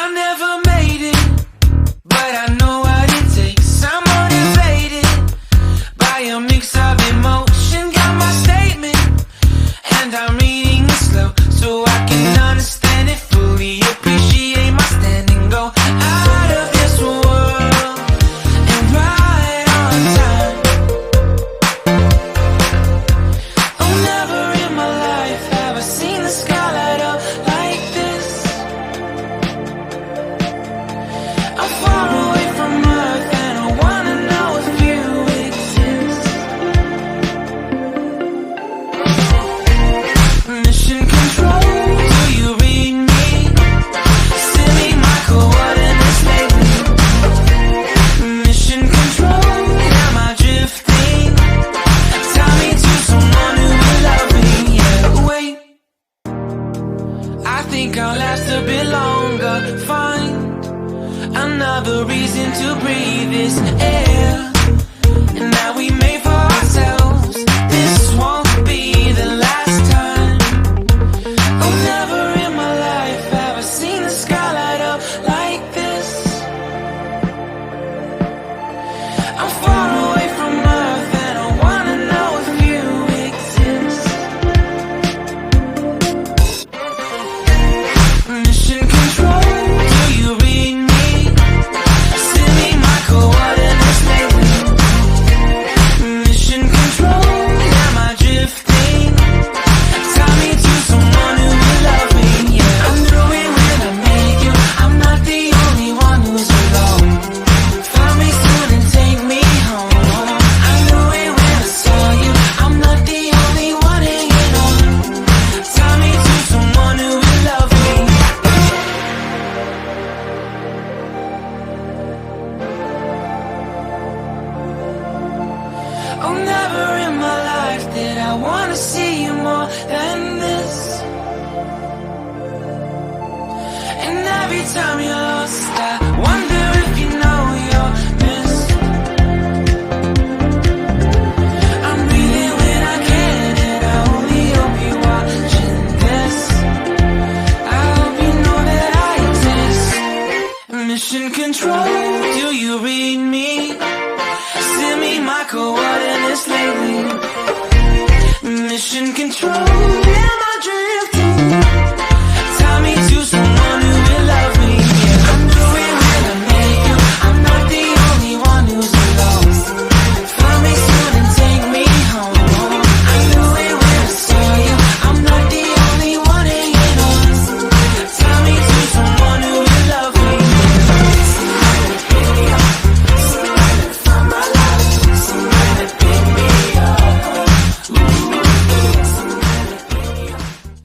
I never made it, but I know what it takes. I'm motivated by a mix of emotion. Got my statement, and I'm reading it slow so I can understand it fully. Appreciate my stand and go out of this world and right on time. Oh, never in my life have I seen the sky light up like this. I'm far away from Earth and I wanna know if you exist. Mission control, do you read me? Send me my coordinates lately. Mission control, am I drifting? Tie me to someone who will love me. Yeah, wait, I think I'll last a bit longer. Find another reason to breathe this air, and that we made for ourselves. This won't be the last time. Oh, never in my life have I seen the sky light up like this. I'm far away from Earth and I wanna know if you exist. Mission control, do you read me? Send me my coordinates lately. Mission control, am I drifting? Tie me to someone who will love me. Yeah, I knew it when I met you. I'm not the only one who's alone. Find me soon and take me home. I knew it when I saw you. I'm not the only one hanging on. Tie me to someone who will love me. Oh, never in my life did I wanna see you more than this. And every time you're lost